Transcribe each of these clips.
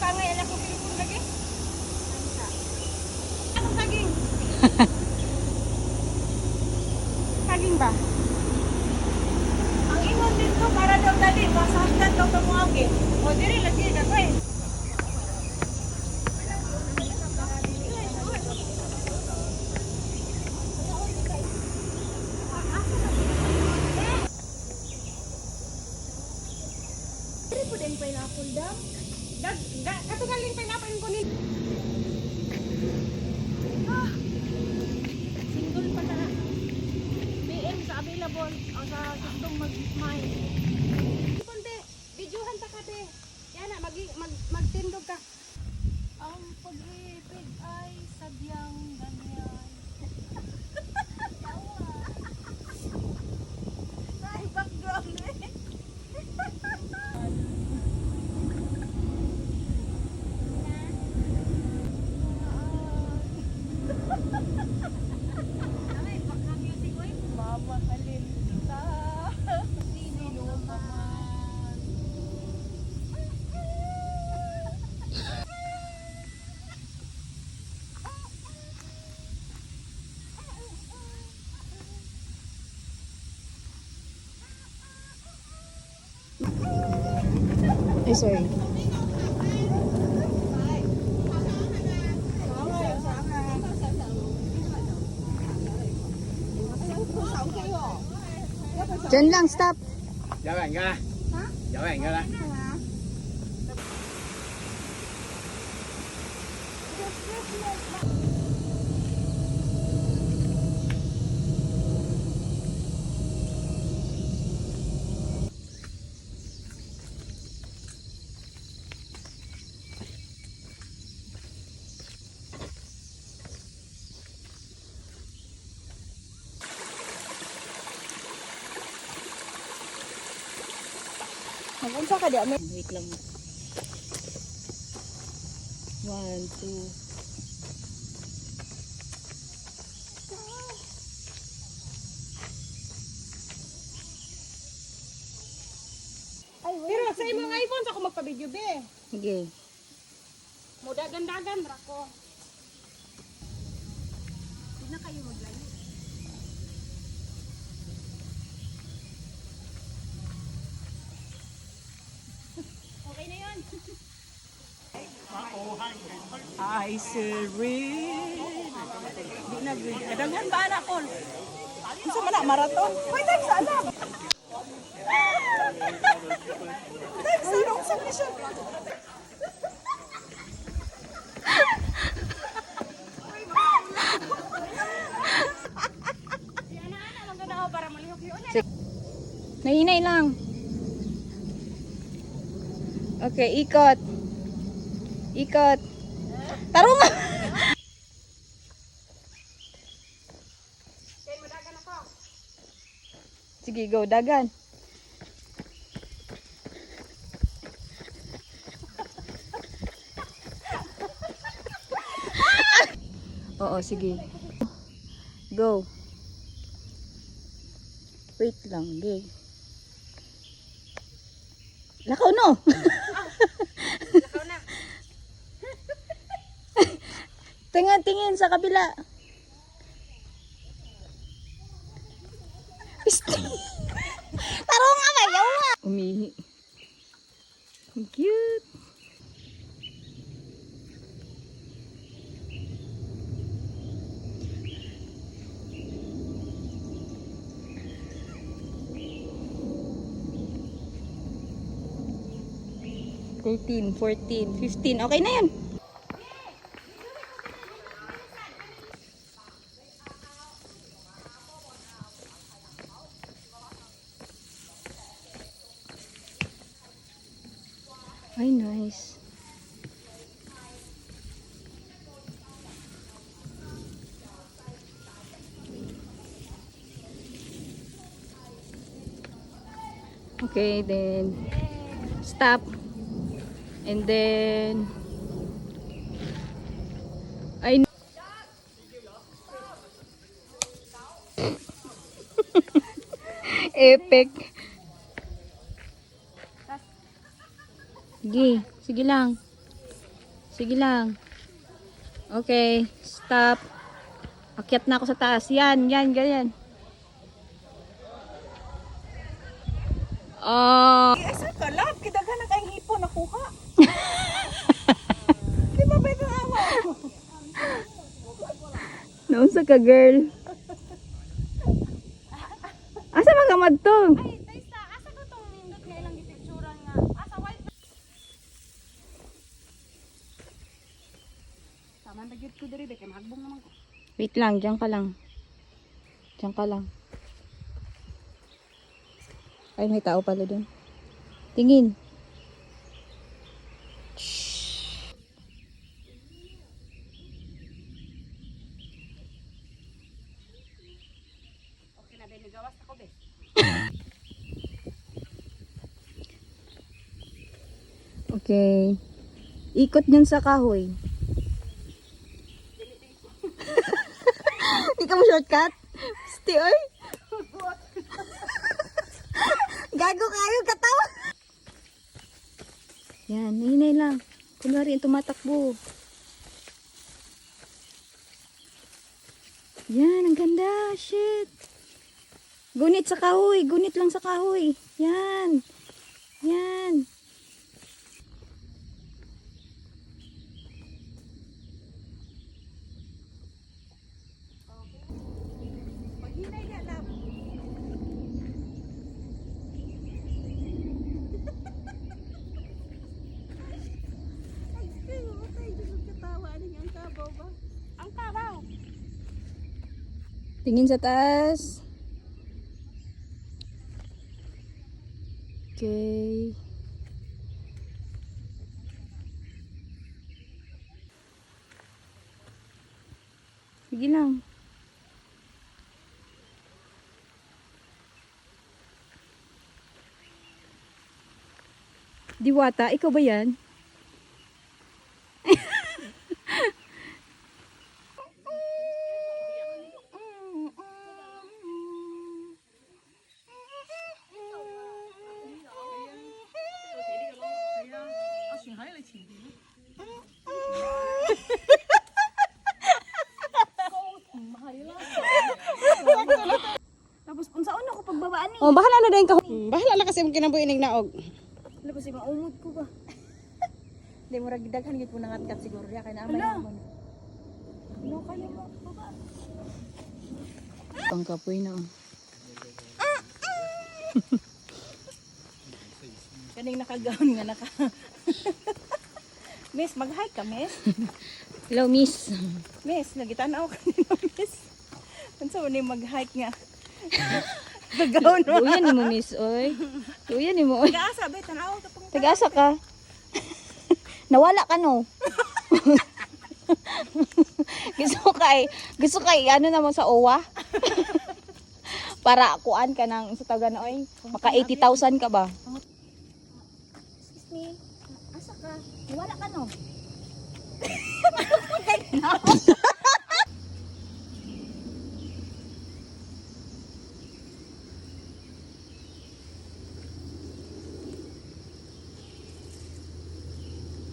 pangay ala ko pilipon lagi. Anong saging? Saging ba? Ang ingon dito para daw dali masahdan daw kamo agi. O diri lagi dagay. Diri po din pineapple daw. Katugaling pineapple ko ni. Single pa na. PM sa available o sa gustong mag-smile. Kunti, videohan ta ka te. Yan na, magtindog ka. Ang pag-ibig ay sadyang ganyan. Ay, background eh. Ay, baka music ko eh. Mamahalin kita. Sino pa man. Ay, sorry. Diyan lang, stop. Chào bạn ra. Chào bạn ra đây. Mag-unsa ka di amin. Wait lang. 1, 2. Pero sa imong iPhone sa ako magpa-video be. Sige. Mudagan-dagan ra ko. Di na kayo maglayo. Okay na 'yon. Ay, sirin. Di na good. Kadanghan ba anak ko? Unsa man na marathon? Pwede sa anak. Sarong sa mission. Ana-ana lang ganaw para malihok yun. Nahinay lang. Okay, ikot. Ikot. Tarong! Kay mudagan ako. Sige, go. Dagan. Oo, sige. Go. Wait lang, gay. Lakaw no! Lakaw na. Tingin sa kabila. Pisti. Tarong nga mayaw nga. Umihi. Ang cute. $13, $14, $15. Okay na yan. Ay, nice. Okay, then stop. And then ay epic. Sige, sige lang. Sige lang. Okay, stop. Akyat na ako sa taas. Yan, ganyan. Ay, asa ka lang? Kidaghan na kayong hipo nakuha. Di ba ba ito awa? Naunsa ka, girl? Asa mga madtong? Ay, Taysta, asa ko tong nindot nga ilang gipicturan nga. Asa white. Tama na gyud ko diri kay mahagbong naman ko. Wait lang, diyan ka lang. Diyan ka lang. Ay, may tao pala dun. Tingin. Okay na din gawas ako be. Okay. Ikot dyan sa kahoy. Di ka mo shortcut? Sti, oy. Gago kayo, katawa. Yan, nahinay lang. Kunwari yung tumatakbo. Yan, ang ganda. Shit. Gunit sa kahoy. Gunit lang sa kahoy. Yan. Yan. Maghinay na lang. Ay, okay. Diyos katawa. Ano yung kabaw ba? Ang kabaw. Tingin sa taas. Okay. Sige lang. Diwata, ikaw ba yan? Tapos unsa una ko pagbabaan ni? Oh, bahala na din ka. Bahala na kasi mong kinabuhi naog. Labas si maumod ko ba? Hindi mo ragidaghan gid po nangatkat siguro ya kay naamay naman. Ano kayo mo baba? Pangkapoy na. Kaning nakagaon nga naka. Miss, mag-hike ka, miss. Hello, miss. Miss, nagitanaw ka nila, miss. Unsa man mag-hike nga? Gagaon mo. Luyan ni mo, miss, oy. Luyan ni mo, oy. Taga-asa ba tanaw ka pang. Tagasa ka. Nawala ka, no? gusto kay, ano naman sa OWA? Para kuan ka ng sa taga na, oy. Maka 80,000 ka ba? Excuse me. Asa ka? Wala ka no?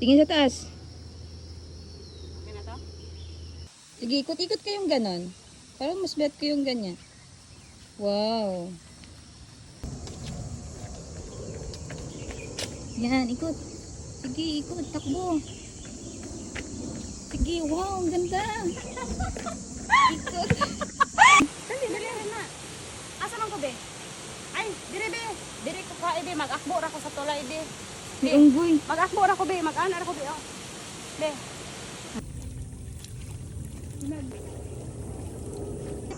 Tingin sa taas. Okay na to? Sige, ikot-ikot kayong ganon. Parang mas bet ko yung ganyan. Wow. Yan, ikot. Sige, ikot. Takbo. Sige, wow, ang ganda. Ikot. Dali na. Asa man ko be? Ay, dire be. Dire ko ka be mag-akbo ra ko sa tulay be. May unggoy. Mag-akbo ra ko be, mag-ana ra ko be. Oh. Be.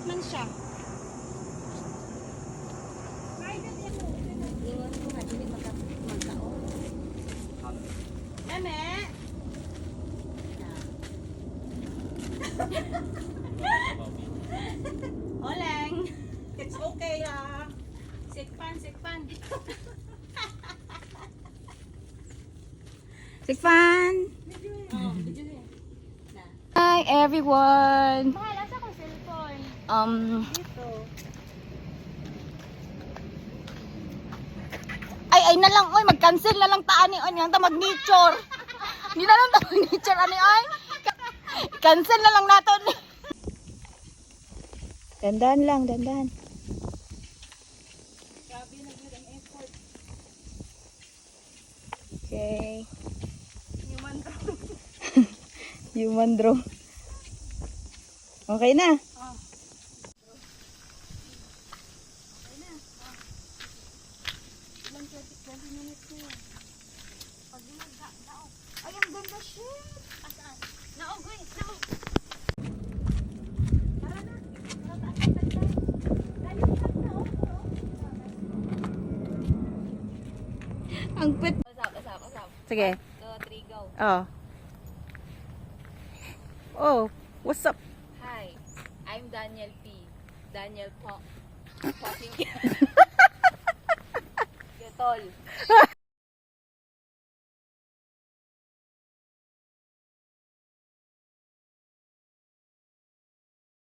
Man siya. Iwan ko nga dili magkaon. Eme. Oleng. It's okay ah. Sikpan. Sikpan. Hi everyone. Mahal, asa ko cellphone? Dito. Ay na lang, oy, mag-cancel na lang taan ni on yang ta mag-nature. Ginanong tawag ni Char ani ay. Cancel na lang nato ni. Dandan lang, dandan. Grabe naglag ang effort. Okay. Human drone. Human drone. Okay na. Ay, ang ganda shit. Asaan? Naogoy, naog. Tara na. Tara, taas. Dali ka na, Ang pet. Usap. Sige. 2, 3, go. Oh. Oh, what's up? Hi, I'm Daniel P. Daniel Po. Fucking Getol.